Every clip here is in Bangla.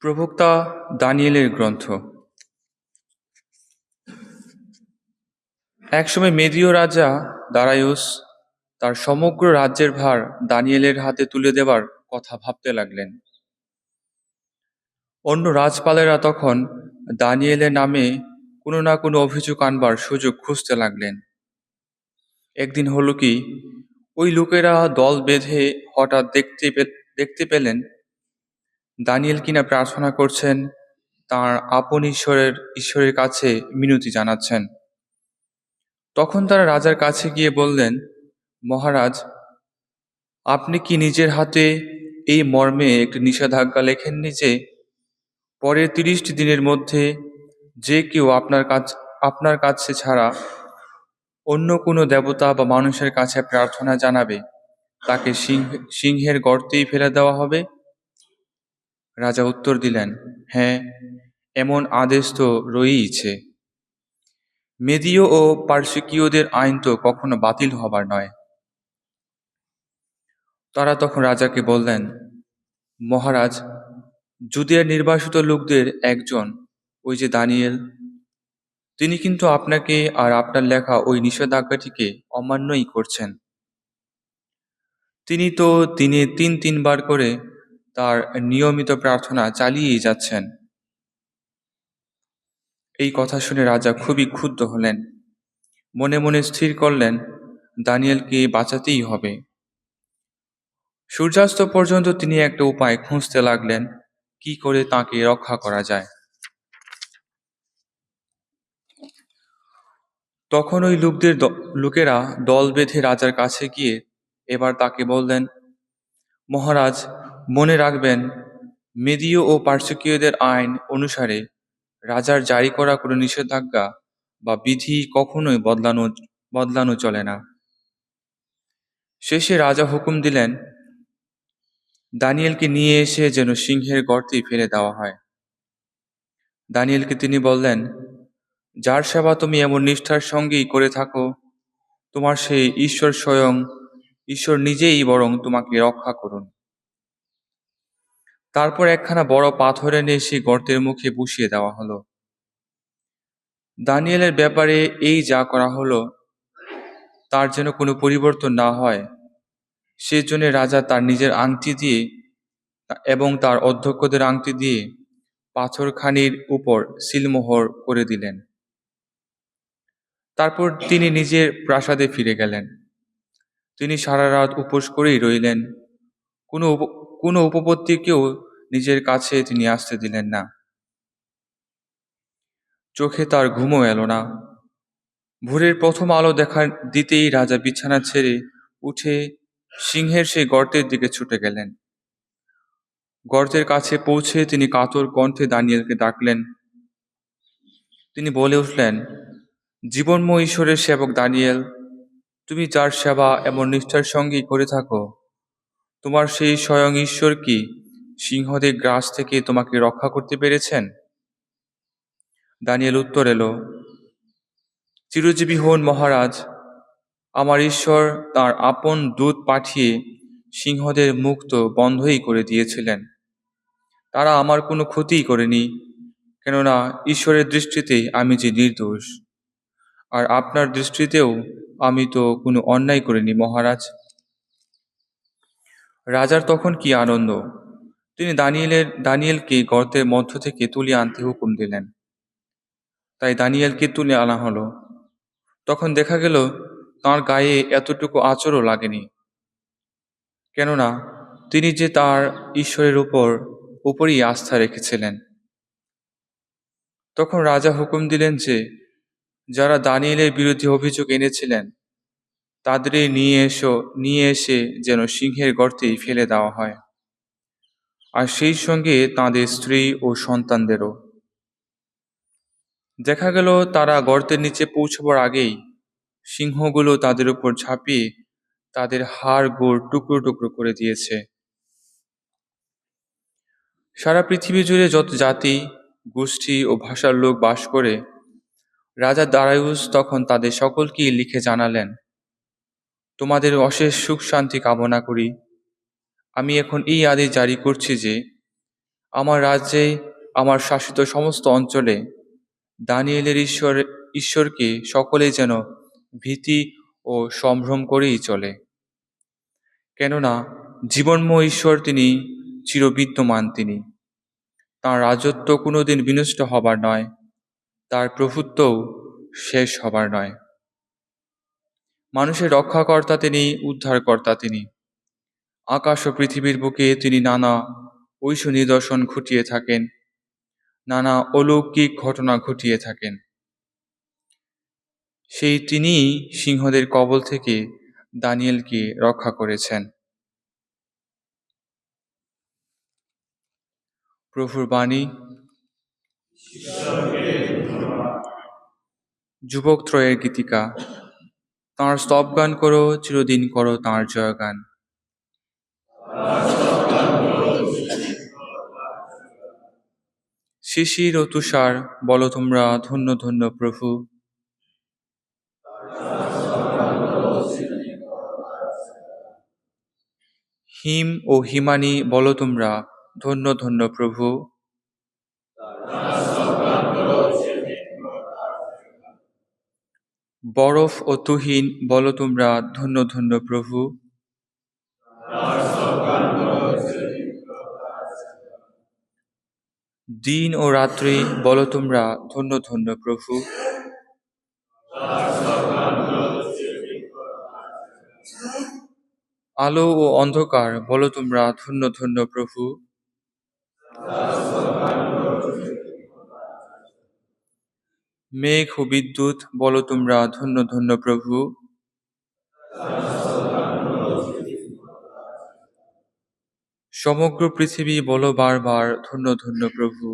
প্রবক্তা দানিয়েলের গ্রন্থ। একসময় মেদীয় রাজা দারায়ুস তার সমগ্র রাজ্যের ভার দানিয়েলের হাতে তুলে দেবার কথা ভাবতে লাগলেন। অন্য রাজপালেরা তখন দানিয়েলের নামে কোনো না কোনো অভিযোগ আনবার সুযোগ খুঁজতে লাগলেন। একদিন হলো কি, ওই লোকেরা দল বেঁধে হঠাৎ দেখতে পেলেন দানিয়েল কিনা প্রার্থনা করছেন, তার আপন ঈশ্বরের কাছে মিনতি জানাচ্ছেন। তখন তারা রাজার কাছে গিয়ে বললেন, মহারাজ, আপনি কি নিজের হাতে এই মর্মে একটি নিষেধাজ্ঞা লেখেননি যে পরের 30টি দিনের মধ্যে যে কেউ আপনার কাছে ছাড়া অন্য কোনো দেবতা বা মানুষের কাছে প্রার্থনা জানাবে তাকে সিংহের গর্তেই ফেলে দেওয়া হবে? রাজা উত্তর দিলেন, হ্যাঁ, এমন আদেশ তো রয়েইছে। মেদীয় ও পারসিকীয়দের আইন তো কখনো বাতিল হবার নয়। তারা তখন রাজাকে বললেন, মহারাজ, জুদিয়ার নির্বাসিত লোকদের একজন, ওই যে দানিয়েল, তিনি কিন্তু আপনাকে আর আপনার লেখা ওই নিষেধাজ্ঞাটিকে অমান্যই করছেন। তিনি তো দিনে তিনবার করে তার নিয়মিত প্রার্থনা চালিয়েই যাচ্ছেন। এই কথা শুনে রাজা খুবই ক্ষুব্ধ হলেন। মনে মনে স্থির করলেন, দানিয়েলকে বাঁচাতেই হবে। সূর্যাস্ত পর্যন্ত তিনি একটা উপায় খুঁজতে লাগলেন, কি করে তাকে রক্ষা করা যায়। তখন ওই লোকেরা দল বেঁধে রাজার কাছে গিয়ে এবার তাকে বললেন, মহারাজ, মনে রাখবেন, মেদীয় ও পারসিকীয়দের আইন অনুসারে রাজার জারি করা কোনো নিষেধাজ্ঞা বা বিধি কখনোই বদলানো চলে না। শেষে রাজা হুকুম দিলেন, দানিয়েলকে নিয়ে এসে যেন সিংহের গর্তে ফেলে দেওয়া হয়। দানিয়েলকে তিনি বললেন, যার সেবা তুমি এমন নিষ্ঠার সঙ্গেই করে থাকো, তোমার সেই ঈশ্বর নিজেই বরং তোমাকে রক্ষা করুন। তারপর একখানা বড় পাথর এনে সেই গর্তের মুখে বসিয়ে দেওয়া হলো। দানিয়েলের ব্যাপারে এই যা করা হলো, তার যেন কোনো পরিবর্তন না হয়, সেজন্য রাজা তার নিজের আংটি দিয়ে এবং তার অধ্যক্ষদের আংটি দিয়ে পাথরখানির উপর সিলমোহর করে দিলেন। তারপর তিনি নিজের প্রাসাদে ফিরে গেলেন। তিনি সারা রাত উপোস করেই রইলেন। কোনো উপপত্তিকেও নিজের কাছে তিনি আসতে দিলেন না। চোখে তার ঘুমও এলো না। ভোরের প্রথম আলো দিতেই রাজা বিছানা ছেড়ে উঠে সিংহের সেই গর্তের দিকে ছুটে গেলেন। গর্তের কাছে পৌঁছে তিনি কাতর কণ্ঠে দানিয়েলকে ডাকলেন। তিনি বলে উঠলেন, জীবনময় ঈশ্বরের সেবক দানিয়েল, তুমি যার সেবা এমন নিষ্ঠার সঙ্গেই করে থাকো, তোমার সেই স্বয়ং ঈশ্বর কি সিংহদের গ্রাস থেকে তোমাকে রক্ষা করতে পেরেছেন? দানিয়েল উত্তর এলো, চিরজীবী হন মহারাজ, আমার ঈশ্বর তার আপন দূত পাঠিয়ে সিংহদের মুখ তো বন্ধই করে দিয়েছিলেন। তারা আমার কোনো ক্ষতিই করেনি, কেননা ঈশ্বরের দৃষ্টিতে আমি যে নির্দোষ, আর আপনার দৃষ্টিতেও আমি তো কোনো অন্যায় করিনি মহারাজ। রাজার তখন কি আনন্দ! তিনি দানিয়েলকে গর্তের মধ্য থেকে তুলে আনতে হুকুম দিলেন। তাই দানিয়েলকে তুলে আনা হলো। তখন দেখা গেল তাঁর গায়ে এতটুকু আঁচড়ও লাগেনি, কেননা তিনি যে তার ঈশ্বরের উপরই আস্থা রেখেছিলেন। তখন রাজা হুকুম দিলেন যে যারা দানিয়েলের বিরুদ্ধে অভিযোগ এনেছিলেন তাদেরই নিয়ে এসে যেন সিংহের গর্তেই ফেলে দেওয়া হয়, আর সেই সঙ্গে তাঁদের স্ত্রী ও সন্তানদেরও। দেখা গেল তারা গর্তের নিচে পৌঁছবার আগেই সিংহগুলো তাদের উপর ঝাঁপিয়ে তাদের হাড় গোড় টুকরো টুকরো করে দিয়েছে। সারা পৃথিবী জুড়ে যত জাতি, গোষ্ঠী ও ভাষার লোক বাস করে, রাজা দারায়ুস তখন তাদের সকলকেই লিখে জানালেন, তোমাদের অশেষ সুখ শান্তি কামনা করি। আমি এখন এই আদেশ জারি করছি যে আমার রাজ্যে, আমার শাসিত সমস্ত অঞ্চলে দানিয়েলের ঈশ্বরকে সকলেই যেন ভীতি ও সম্ভ্রম করেই চলে। কেননা জীবনময় ঈশ্বর তিনি, চিরবিদ্যমান তিনি। তাঁর রাজত্ব কোনোদিন বিনষ্ট হবার নয়, তার প্রভুত্বও শেষ হবার নয়। মানুষের রক্ষাকর্তা তিনি, উদ্ধারকর্তা তিনি। আকাশ ও পৃথিবীর বুকে তিনি নানা ঐশ নিদর্শন ঘটিয়ে থাকেন, নানা অলৌকিক ঘটনা ঘটিয়ে থাকেন। সেই তিনিই সিংহদের কবল থেকে দানিয়েলকে রক্ষা করেছেন। প্রভুর বাণী। যুবক ত্রয়ের গীতিকা। তাঁর স্তব গান করো, চিরদিন করো তাঁর জয়গান। শিশির ও তুষার বলো তোমরা ধন্য ধন্য প্রভু। হিম ও হিমানি বলো তোমরা ধন্য ধন্য প্রভু। বরফ ও তুহিন বলো তোমরা ধন্য ধন্য প্রভু। দিন ও রাত্রি বলো তোমরা ধন্য ধন্য প্রভু। আলো ও অন্ধকার বলো তোমরা ধন্য ধন্য প্রভু। মেঘ ও বিদ্যুৎ বলো তোমরা ধন্য ধন্য প্রভু। সমগ্র পৃথিবী বলো বারবার ধন্য ধন্য প্রভু।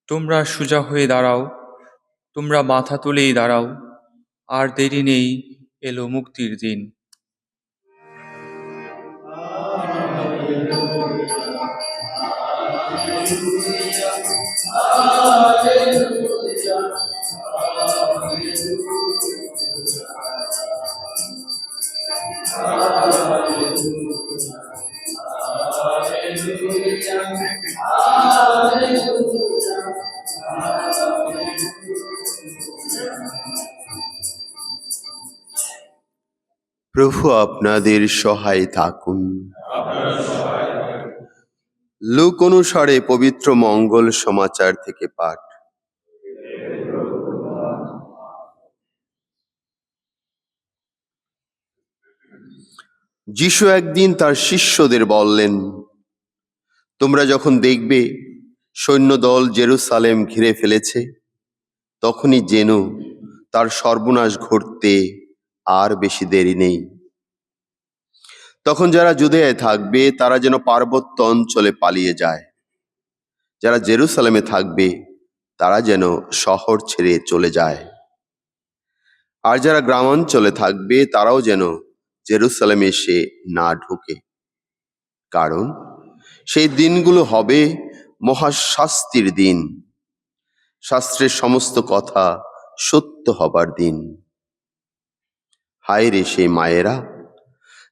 তোমরা সোজা হয়ে দাঁড়াও, তোমরা মাথা তুলেই দাঁড়াও, আর দেরি নেই, এলো মুক্তির দিন। প্রভু আপনাদের সহায় থাকুন। লূক অনুসারে পবিত্র মঙ্গল সমাচার থেকে পাঠ। যিশু একদিন তার শিষ্যদের বললেন, তোমরা যখন দেখবে সৈন্যদল জেরুসালেম ঘিরে ফেলেছে, তখনই যেন তার সর্বনাশ ঘটতে আর বেশি দেরি নেই। তখন যারা জুদেয়ায় থাকবে তারা যেন পার্বত্য অঞ্চলে পালিয়ে যায়, যারা জেরুসালেমে থাকবে তারা যেন শহর ছেড়ে চলে যায়, আর যারা গ্রামাঞ্চলে থাকবে তারাও যেন জেরুসালেমে এসে না ঢোকে। কারণ সেই দিনগুলো হবে মহাশাস্তির দিন, শাস্ত্রের সমস্ত কথা সত্য হবার দিন। হায় রে সেই মায়েরা,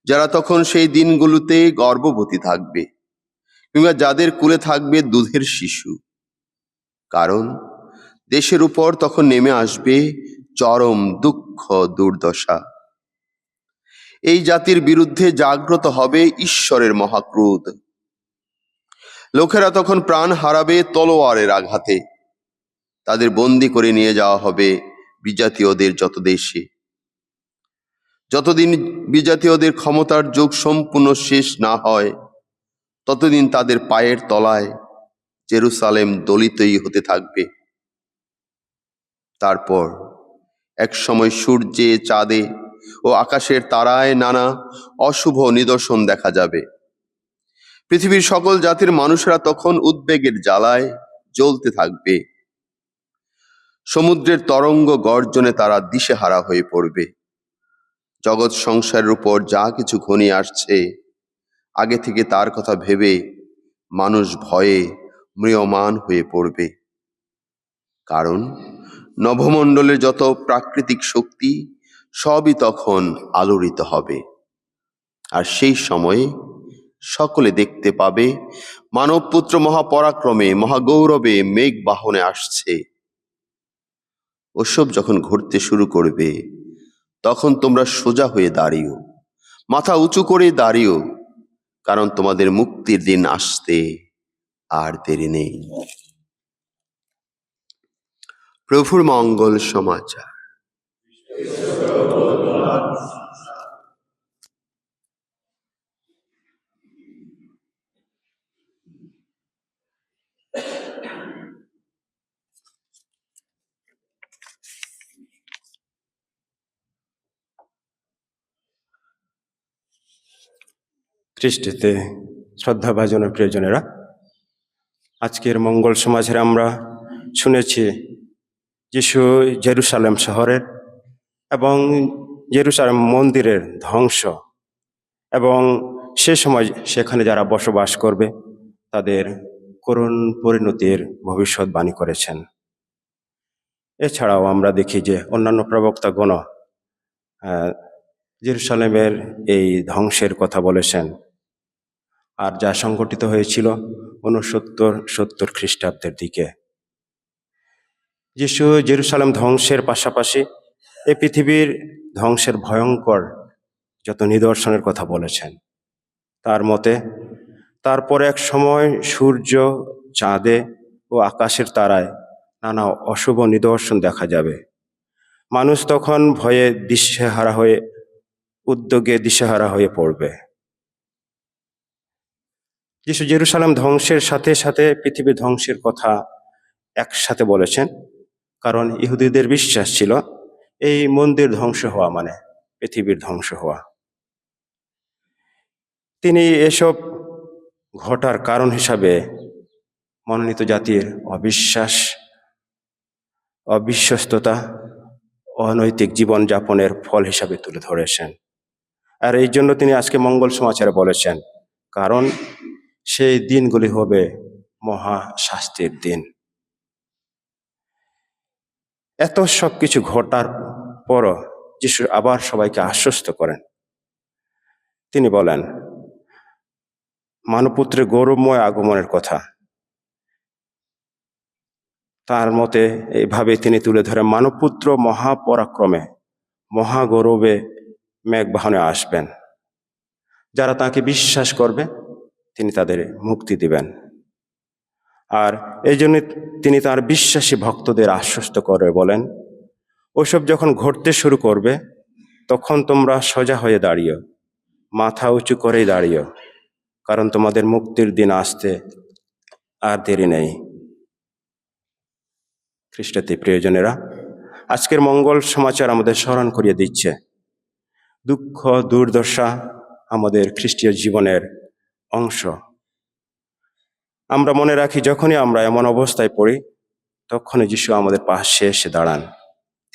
যারা তখন সেই দিনগুলোতে গর্ভবতী থাকবে, কিংবা যাদের কুলে থাকবে দুধের শিশু। কারণ দেশের উপর তখন নেমে আসবে চরম দুঃখ দুর্দশা। এই জাতির বিরুদ্ধে জাগ্রত হবে ঈশ্বরের মহাক্রোধ। লোকেরা তখন প্রাণ হারাবে তলোয়ারের আঘাতে। তাদের বন্দি করে নিয়ে যাওয়া হবে বিজাতীয়দের যত দেশে। যতদিন বিজাতীয়দের ক্ষমতার যুগ সম্পূর্ণ শেষ না হয়, ততদিন তাদের পায়ের তলায় জেরুসালেম দলিতই হতে থাকবে। তারপর এক সময় সূর্যে, চাঁদে ও আকাশের তারায় নানা অশুভ নিদর্শন দেখা যাবে। পৃথিবীর সকল জাতির মানুষেরা তখন উদ্বেগের জ্বালায় জ্বলতে থাকবে। সমুদ্রের তরঙ্গ গর্জনে তারা দিশেহারা হয়ে পড়বে। জগৎ সংসারের উপর যা কিছু ঘনিয়ে আসছে, আগে থেকে তার কথা ভেবে মানুষ ভয়ে ম্রিয়মাণ হয়ে পড়বে। কারণ নভমণ্ডলের যত প্রাকৃতিক শক্তি সবই তখন আলোড়িত হবে। আর সেই সময়ে সকলে দেখতে পাবে মানবপুত্র মহাপরাক্রমে মহাগৌরবে মেঘ বাহনে আসছে। ওসব যখন ঘটতে শুরু করবে, তখন তোমরা সোজা হয়ে দাঁড়িও, মাথা উঁচু করে দাঁড়িও, কারণ তোমাদের মুক্তির দিন আসতে আর দেরি নেই। প্রভুর মঙ্গল সমাচার। খ্রিস্টতে শ্রদ্ধাভাজন প্রিয়জনেরা, আজকের মঙ্গল সমাজের আমরা শুনেছি যিশু জেরুসালেম শহরের এবং জেরুসালেম মন্দিরের ধ্বংস এবং সে সময় সেখানে যারা বসবাস করবে তাদের করুণ পরিণতির ভবিষ্যৎবাণী করেছেন। এছাড়াও আমরা দেখি যে অন্যান্য প্রবক্তাগণ জেরুসালেমের এই ধ্বংসের কথা বলেছেন, আর যা সংঘটিত হয়েছিল 69-70 খ্রিস্টাব্দের দিকে। যিশু জেরুসালেম ধ্বংসের পাশাপাশি এই পৃথিবীর ধ্বংসের ভয়ঙ্কর যত নিদর্শনের কথা বলেছেন। তার মতে তারপরে এক সময় সূর্য, চাঁদে ও আকাশের তারায় নানা অশুভ নিদর্শন দেখা যাবে। মানুষ তখন ভয়ে উদ্যোগে দিশেহারা হয়ে পড়বে। যিশু জেরুসালেম ধ্বংসের সাথে সাথে পৃথিবী ধ্বংসের কথা একসাথে বলেছেন, কারণ ইহুদিদের বিশ্বাস ছিল এই মন্দির ধ্বংস হওয়া মানে পৃথিবীর ধ্বংস হওয়া। তিনি এসব ঘটার কারণ হিসাবে মনোনীত জাতির অবিশ্বাস, অবিশ্বস্ততা, অনৈতিক জীবনযাপনের ফল হিসাবে তুলে ধরেছেন। আর এই জন্য তিনি আজকে মঙ্গল সমাচারে বলেছেন, কারণ সেই দিনগুলি হবে মহা শাস্তির দিন। এত সব কিছু ঘটার পরও যিশু আবার সবাইকে আশ্বস্ত করেন। তিনি বলেন মানবপুত্রের গৌরবময় আগমনের কথা। তার মতে এইভাবে তিনি তুলে ধরেন, মানবপুত্র মহাপরাক্রমে মহাগৌরবে মেঘবাহনে আসবেন। যারা তাকে বিশ্বাস করবে তিনি তাদের মুক্তি দিবেন। আর এই জন্য তিনি তার বিশ্বাসী ভক্তদের আশ্বস্ত করে বলেন, ওসব যখন ঘটতে শুরু করবে তখন তোমরা সোজা হয়ে দাঁড়িও, মাথা উঁচু করেই দাঁড়িও, কারণ তোমাদের মুক্তির দিন আসতে আর দেরি নেই। খ্রিস্টতে প্রিয়জনেরা, আজকের মঙ্গল সমাচার আমাদের স্মরণ করিয়ে দিচ্ছে দুঃখ দুর্দশা আমাদের খ্রিস্টীয় জীবনের অংশ। আমরা মনে রাখি, যখনই আমরা এমন অবস্থায় পড়ি তখনই যিশু আমাদের পাশে এসে দাঁড়ান।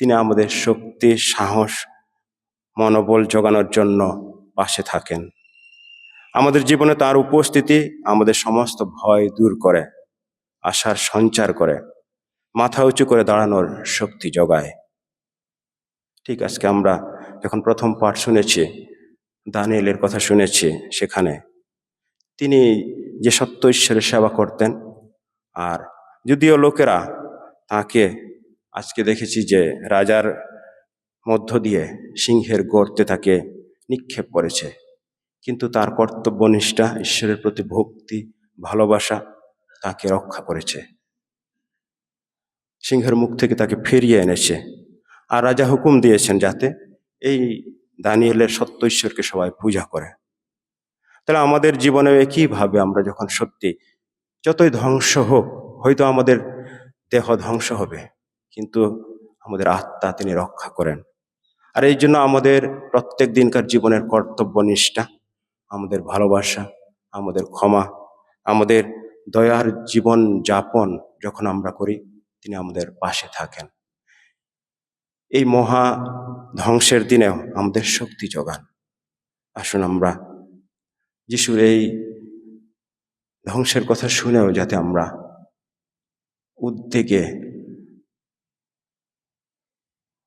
তিনি আমাদের শক্তি, সাহস, মনোবল জোগানোর জন্য পাশে থাকেন। আমাদের জীবনে তার উপস্থিতি আমাদের সমস্ত ভয় দূর করে, আশার সঞ্চার করে, মাথা উঁচু করে দাঁড়ানোর শক্তি যোগায়। ঠিক আজকে আমরা যখন প্রথম পাঠ শুনেছি, দানিয়েলের কথা শুনেছি, সেখানে তিনি যে সত্য ঈশ্বরের সেবা করতেন, আর যদিও লোকেরা তাকে আজকে দেখেছি যে রাজার মধ্য দিয়ে সিংহের গর্তে তাকে নিক্ষেপ করেছে, কিন্তু তার কর্তব্যনিষ্ঠা, ঈশ্বরের প্রতি ভক্তি, ভালোবাসা তাকে রক্ষা করেছে, সিংহের মুখ থেকে তাকে ফিরিয়ে এনেছে। আর রাজা হুকুম দিয়েছেন যাতে এই দানিয়েলের সত্য ঈশ্বরকে সবাই পূজা করে। তাহলে আমাদের জীবনে একইভাবে আমরা যখন সত্যি যতই ধ্বংস হোক, হয়তো আমাদের দেহ ধ্বংস হবে, কিন্তু আমাদের আত্মা তিনি রক্ষা করেন। আর এই জন্য আমাদের প্রত্যেক দিনকার জীবনের কর্তব্যনিষ্ঠা, আমাদের ভালোবাসা, আমাদের ক্ষমা, আমাদের দয়ার জীবন যাপন যখন আমরা করি, তিনি আমাদের পাশে থাকেন। এই মহা ধ্বংসের দিনেও আমাদের শক্তি যোগান। আসুন আমরা যিশুর এই ধ্বংসের কথা শুনেও যাতে আমরা উদ্বেগে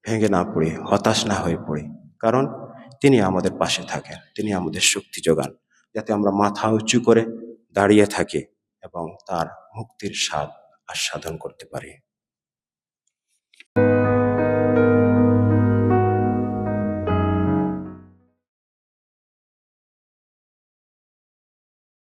ভেঙে না পড়ি, হতাশ না হয়ে পড়ি, কারণ তিনি আমাদের পাশে থাকেন, তিনি আমাদের শক্তি যোগান, যাতে আমরা মাথা উঁচু করে দাঁড়িয়ে থাকি এবং তার মুক্তির স্বাদ আস্বাদন করতে পারি।